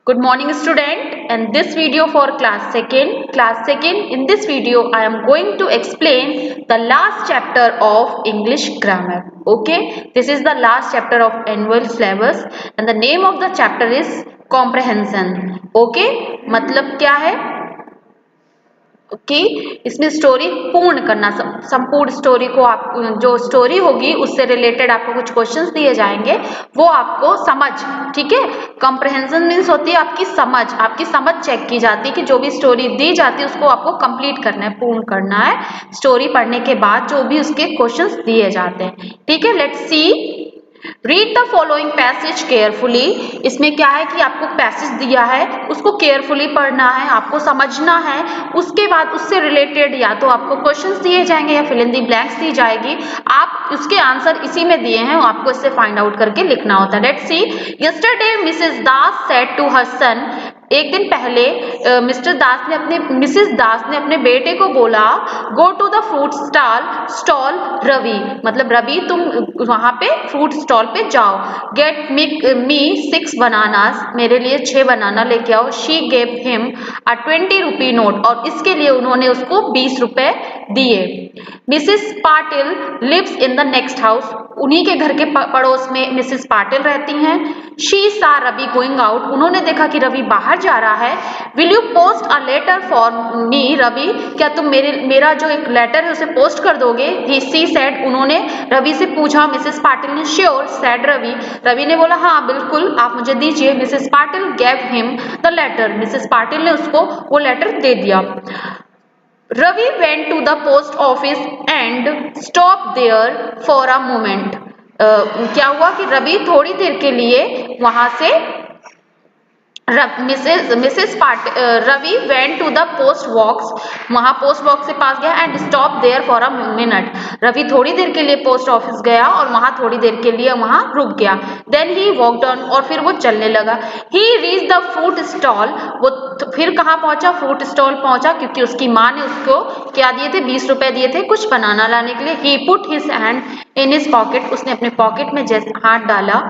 Good morning student, and this video for class 2nd. Class 2nd, in this video I am going to explain the last chapter of English grammar. Okay, this is the last chapter of annual syllabus and the name of the chapter is comprehension. Okay, मतलब क्या है कि इसमें story पूर्ण करना, संपूर्ण story को आप जो स्टोरी होगी उससे रिलेटेड आपको कुछ क्वेश्चंस दिए जाएंगे, वो आपको समझ, ठीक है। कॉम्प्रहेंशन मीन्स होती है आपकी समझ चेक की जाती है कि जो भी स्टोरी दी जाती है उसको आपको कंप्लीट करना है, पूर्ण करना है। स्टोरी पढ़ने के बाद जो भी उसके क्वेश्चंस दिए जाते हैं, ठीक है। Let's C, read the following passage carefully. इसमें क्या है कि आपको पैसेज दिया है, उसको केयरफुली पढ़ना है, आपको समझना है। उसके बाद उससे रिलेटेड या तो आपको क्वेश्चंस दिए जाएंगे या फिल इन द ब्लैंक्स दी जाएगी। आप उसके आंसर इसी में दिए हैं, आपको इससे फाइंड आउट करके लिखना होता है। Let's see, yesterday Mrs Das said to her son. एक दिन पहले मिसेस दास ने अपने बेटे को बोला, go to the fruit stall Ravi, मतलब रवि तुम वहां पे फ्रूट स्टॉल पे जाओ। गेट मी 6 बनानास, मेरे लिए 6 बनाना लेके आओ। She gave him a 20 rupee note, और इसके लिए उन्होंने उसको 20 रुपए दिए। Mrs Patil lives in the next house, उन्हीं के घर के पड़ोस में मिसेस पाटिल रहती हैं। शी सा रवि गोइंग आउट, उन्होंने देखा कि रवि बाहर जा रहा है। Will you post a letter for me Ravi, क्या तुम मेरा जो एक लेटर है उसे पोस्ट कर दोगे। शी सेड, उन्होंने रवि से पूछा। मिसेस पाटिल ने श्योर सेड रवि ने बोला हाँ बिल्कुल आप मुझे दीजिए। Mrs Patil gave him the letter, Mrs Patil ने उसको वो लेटर दे दिया। Ravi went to the post office and stop there for a moment. क्या हुआ कि रवि थोड़ी देर के लिए वहां से Ravi went to the post box, वहां पोस्ट बॉक्स के पास गया and stop there for a minute. Ravi थोड़ी देर के लिए पोस्ट ऑफिस गया और वहां थोड़ी देर के लिए वहां रुक गया। देन ही वॉकड ऑन, और फिर वो चलने लगा। ही रीच द फ्रूट स्टॉल, वो फिर कहाँ पहुंचा, फ्रूट स्टॉल पहुंचा, क्योंकि उसकी माँ ने उसको क्या दिए थे, 20 रुपए दिए थे कुछ बनाना लाने के लिए। He put his hand in his pocket, उसने अपने पॉकेट में जैसे हाथ डाला।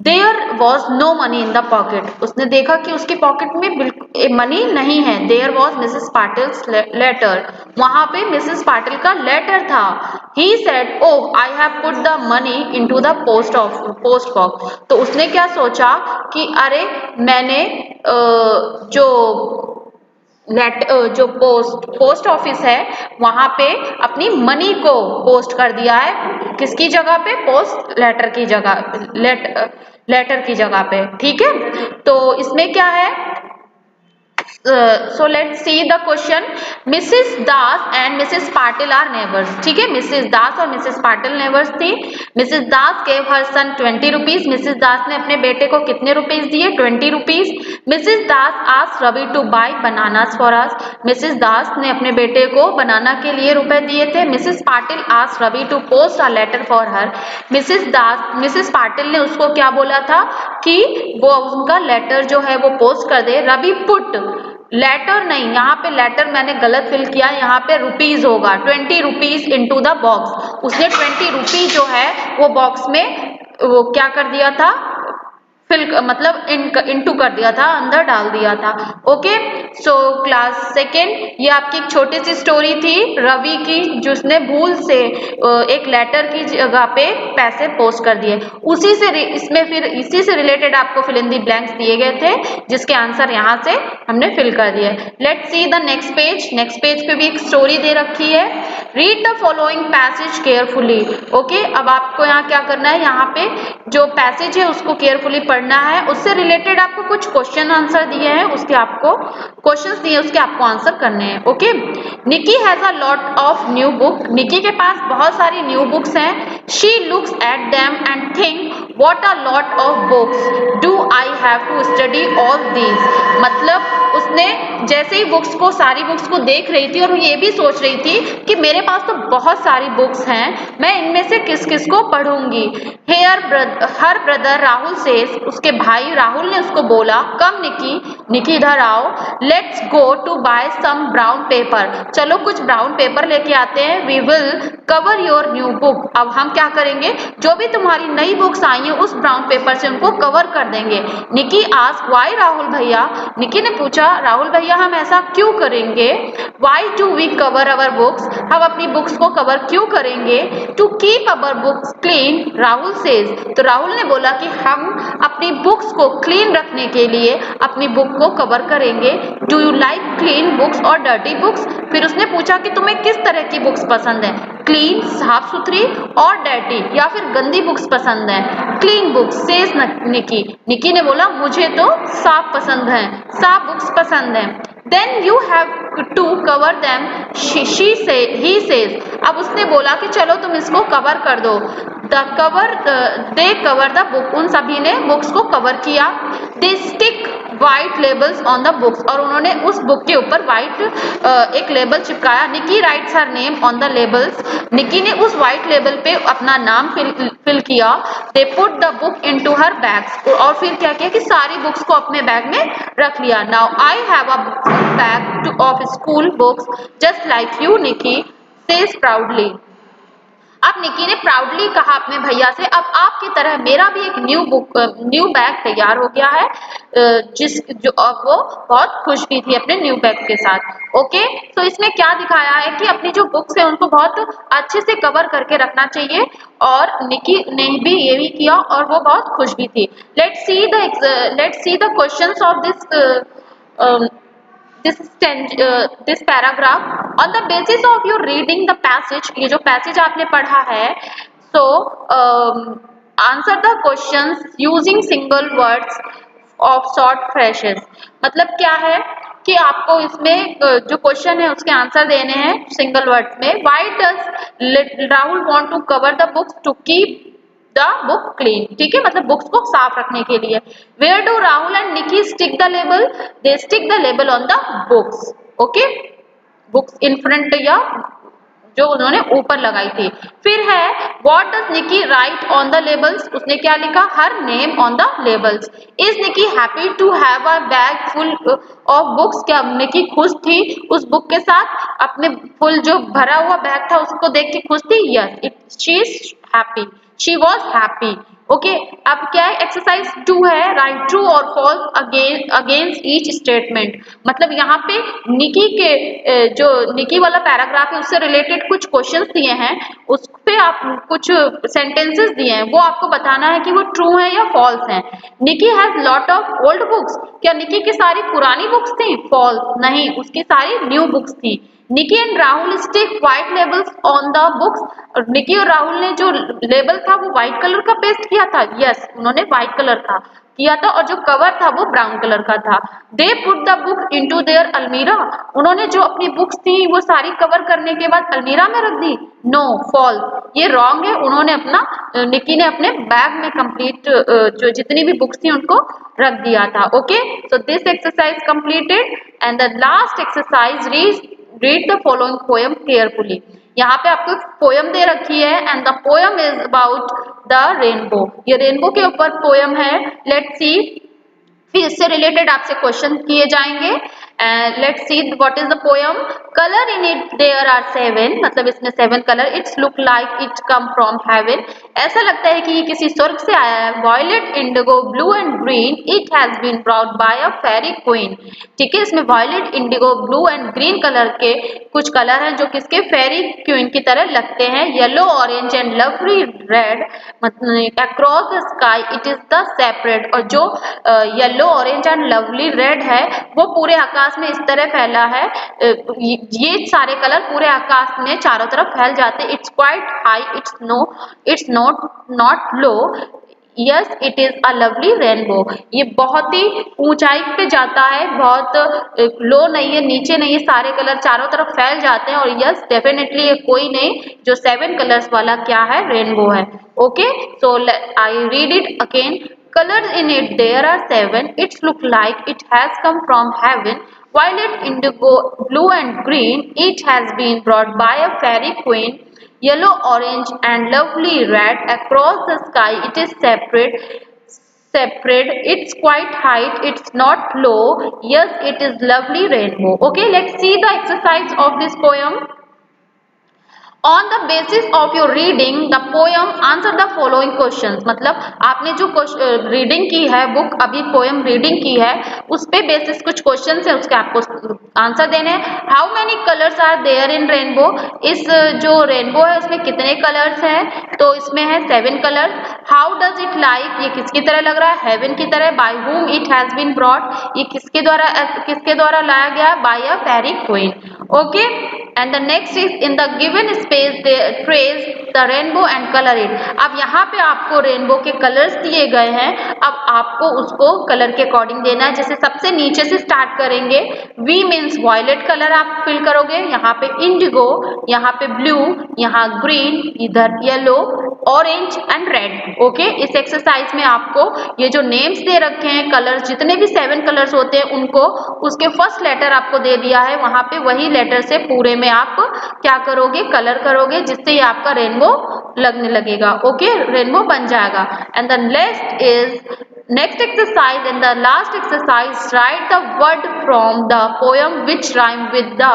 There was no money in the pocket, उसने देखा कि उसकी पॉकेट में बिल्कुल मनी नहीं है। There was Mrs Patil's letter, वहां पे मिसेस पाटिल का लेटर था। He said oh I have put the money into the post box, तो उसने क्या सोचा कि अरे मैंने जो पोस्ट ऑफिस है वहां पे अपनी मनी को पोस्ट कर दिया है। किसकी जगह पे, पोस्ट लेटर की जगह, लेटर की जगह पे, ठीक है। तो इसमें क्या है, so let's see the question. Mrs. Das and Mrs. Patil are neighbors, ठीक है। Mrs. Das और Mrs. Patil neighbors थी। Mrs. Das gave her son 20 rupees, Mrs. Das ने अपने बेटे को कितने रुपीस दिए, 20 rupees. Mrs. Das asked Ravi to buy bananas for us, Mrs. Das ने अपने बेटे को बनाना के लिए रुपए दिए थे। Mrs. Patil asked Ravi to post a letter for her, Mrs. Patil ने उसको क्या बोला था कि वो उनका लेटर जो है वो पोस्ट कर दे। रवि पुट, लेटर नहीं, यहाँ पे लेटर मैंने गलत फिल किया, यहाँ पे रुपीज होगा। 20 रुपीज इनटू द बॉक्स, उसने 20 रुपीज जो है वो बॉक्स में वो क्या कर दिया था, मतलब इनटू कर दिया था, अंदर डाल दिया था। ओके, सो क्लास 2nd, ये आपकी एक छोटी सी स्टोरी थी रवि की, जिसने भूल से एक लेटर की जगह पे पैसे पोस्ट कर दिए। इसी से रिलेटेड आपको फिल इन दी ब्लैंक्स दिए गए थे, जिसके आंसर यहाँ से हमने फिल कर दिए। Let's see the next page. Next page पे भी एक स्टोरी दे रखी है। Read the following passage carefully. Okay, अब आपको यहाँ क्या करना है, यहाँ पे जो पैसेज है उसको केयरफुली पढ़ना है। उससे रिलेटेड आपको कुछ क्वेश्चन आंसर दिए हैं, उसके आपको क्वेश्चंस दिए, उसके आपको आंसर करने हैं। Okay, Nikki has a lot of new book, Nikki के पास बहुत सारी न्यू बुक्स हैं। She looks at them and think what a lot of books, do I have to study all these, मतलब उसने जैसे ही सारी बुक्स को देख रही थी और वो ये भी सोच रही थी कि मेरे पास तो बहुत सारी बुक्स हैं, मैं इनमें से किस किस को पढ़ूंगी। हर ब्रदर राहुल से, उसके भाई राहुल ने उसको बोला, कम निकी इधर आओ, let's go to buy some brown paper, चलो कुछ ब्राउन पेपर लेके आते हैं। We will cover your new book, अब हम क्या करेंगे, जो भी तुम्हारी नई बुक्स आई ये उस ब्राउन पेपर से उनको कवर कर देंगे। निकी आस्क्ड व्हाई राहुल भैया, निकी ने पूछा राहुल भैया हम ऐसा क्यों करेंगे? Why do we cover our books, हम अपनी बुक्स को कवर क्यों करेंगे? To keep our books clean, Rahul says, तो राहुल ने बोला कि हम अपनी बुक्स को क्लीन रखने के लिए अपनी बुक को कवर करेंगे। Do you like clean books और डर्टी बुक्स, फिर उसने पूछा कि तुम्हें किस तरह की बुक्स पसंद है, क्लीन साफ सुथरी और डर्टी या फिर गंदी बुक्स पसंद है? क्लीन बुक्स सेज निकी, निकी ने बोला मुझे तो साफ पसंद है, साफ बुक्स पसंद है। Then you have to cover them, he says, अब उसने बोला कि चलो तुम इसको कवर कर दो। दे कवर द बुक, उन सभी ने बुक्स को कवर किया। They stick white labels on the books, और उन्होंने उस बुक के ऊपर व्हाइट एक लेबल चिपकाया। Nikki writes her name on the labels, Nikki ने उस व्हाइट लेबल पे अपना नाम फिल किया। They put the book into her bags, और फिर क्या किया कि सारी बुक्स को अपने बैग में रख लिया। Now I have a bag of school books just like you, Nicky says proudly. अब निकी ने प्राउडली कहा अपने भैया से, अब आपकी तरह मेरा भी एक न्यू बैग तैयार हो गया है, अब वो बहुत खुश भी थी अपने न्यू बैग के साथ। ओके, तो इसमें क्या दिखाया है कि अपनी जो बुक्स है उनको बहुत अच्छे से कवर करके रखना चाहिए, और निकी ने भी ये भी किया और वो बहुत खुश भी थी। Let's see the questions of this paragraph. On the basis of your reading the passage, ये जो पैसेज आपने पढ़ा है, so answer the questions using single words of short phrases। मतलब क्या है कि आपको इसमें जो क्वेश्चन है उसके आंसर देने हैं सिंगल वर्ड्स में। Why does Rahul want to cover the books? To keep the book clean, ठीक है, मतलब बुक्स को साफ रखने के लिए। Where do Rahul and Nicky stick the label? They stick the label on the books. Okay, books in front या जो उन्होंने ऊपर लगाई थी। फिर है what does Nicky write on the labels, उसने क्या लिखा? Her name on the labels. Is Nicky happy to have a bag full of books, क्या निकी खुश थी उस बुक के साथ? अपने फुल जो भरा हुआ बैग था उसको देख के खुश थी? Yes, she is happy, she was happy. Okay, अब क्या है? एक्सरसाइज 2 है, राइट ट्रू और फॉल्स अगेंस्ट ईच स्टेटमेंट। मतलब यहाँ पे निकी के जो निकी वाला पैराग्राफ है उससे रिलेटेड कुछ क्वेश्चंस दिए हैं, उस पे आप कुछ सेंटेंसेस दिए हैं, वो आपको बताना है कि वो ट्रू है या फॉल्स है। Nikki has lot of old books, क्या निकी की सारी पुरानी बुक्स थी? फॉल्स, नहीं, उसकी सारी न्यू बुक्स थी। Nikki and Rahul stick white labels on the books, Nikki और राहुल ने जो लेबल था वो व्हाइट कलर का पेस्ट किया था? यस, उन्होंने व्हाइट कलर का किया था, और जो कवर था वो ब्राउन कलर का था। दे put the book into their अलमीरा, उन्होंने जो अपनी बुक्स थी वो सारी कवर करने के बाद अलमीरा में रख दी? नो, फॉल्स, ये रॉन्ग है। उन्होंने अपना निकी ने अपने बैग में कंप्लीट जो जितनी भी बुक्स थी उनको रख दिया था। Okay, so this exercise completed and the last exercise read the following poem carefully। यहाँ पे आपको पोयम दे रखी है and the poem is about the rainbow, ये रेनबो के ऊपर पोयम है। लेट्स सी, फिर इससे रिलेटेड आपसे क्वेश्चन किए जाएंगे। Let's see what is the poem. Colour in it there are 7, मतलब इसमें 7 colour. It's look like it come from heaven, ऐसा लगता है कि ये किसी स्वर्ग से आया है। Violet, indigo, blue and green, it has been brought by a fairy queen. ठीक है, इसमें violet, indigo, blue and green colour के कुछ कलर हैं जो किसके? फेरी क्वीन की तरह लगते हैं। Yellow, orange and lovely red, मतलब across the sky it is the separate, और जो yellow, orange and lovely red है वो पूरे आकाश में इस तरह फैला है, ये सारे कलर पूरे आकाश में चारों तरफ फैल जाते। It's quite high, it's not low, yes it is a lovely rainbow, ये बहुत ही ऊंचाई पे जाता है, बहुत लो नहीं है, नीचे नहीं है, सारे कलर चारों तरफ फैल जाते हैं। और यस डेफिनेटली ये कोई नहीं, जो 7 कलर्स वाला क्या है? रेनबो है। Okay, so I read it again. Colors in it there are 7. It's look like it has come from heaven. Violet, indigo, blue and green. It has been brought by a fairy queen. Yellow, orange and lovely red. Across the sky it is separate. It's quite high. It's not low. Yes, it is lovely rainbow. Okay, let's see the exercise of this poem. On the basis of your reading the poem answer the following questions. मतलब आपने जो reading की है, book अभी poem reading की है, उस पे बेसिस कुछ क्वेश्चंस है, उसके आपको आंसर देने हैं। How many colours are there in rainbow, इस जो रेनबो है उसमें कितने कलर्स हैं, तो इसमें है 7 colours. How does it like, ये किसकी तरह लग रहा है, हेवन की तरह। By whom it has been brought, ये किसके द्वारा लाया गया, by a fairy queen. Okay, and the next is in the given space they trace the rainbow and colour it. अब यहाँ पे आपको रेनबो के कलर्स दिए गए हैं, अब आपको उसको कलर के अकॉर्डिंग देना है। जैसे सबसे नीचे से स्टार्ट करेंगे, वी मीन्स वॉयलेट कलर आप फिल करोगे, यहाँ पे इंडिगो, यहाँ पे ब्लू, यहाँ ग्रीन, इधर yellow, orange and red. Okay, इस एक्सरसाइज में आपको ये जो नेम्स दे रखे हैं, कलर्स जितने भी 7 कलर्स होते हैं उनको उसके फर्स्ट लेटर आपको दे दिया है, वहां पे वही लेटर से पूरे में आप क्या करोगे, कलर करोगे, जिससे ये आपका रेनबो लगने लगेगा। ओके, रेनबो बन जाएगा। And the next exercise, in the last exercise write the word from the poem which rhyme with the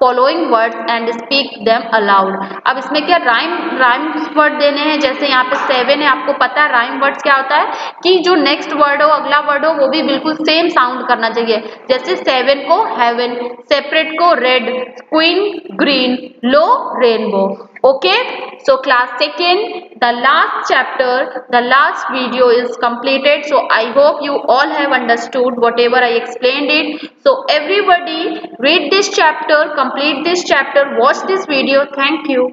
following words and speak them aloud। अब इसमें क्या राइम वर्ड देने हैं। जैसे यहाँ पे 7 है, आपको पता है राइम वर्ड्स क्या होता है कि जो नेक्स्ट वर्ड हो, अगला वर्ड हो, वो भी बिल्कुल सेम साउंड करना चाहिए। जैसे 7 को हेवन, सेपरेट को red, queen green, low rainbow. Okay, so class second, the last video is completed, so I hope you all have understood whatever I explained it. So everybody read this chapter, complete this chapter, watch this video. Thank you.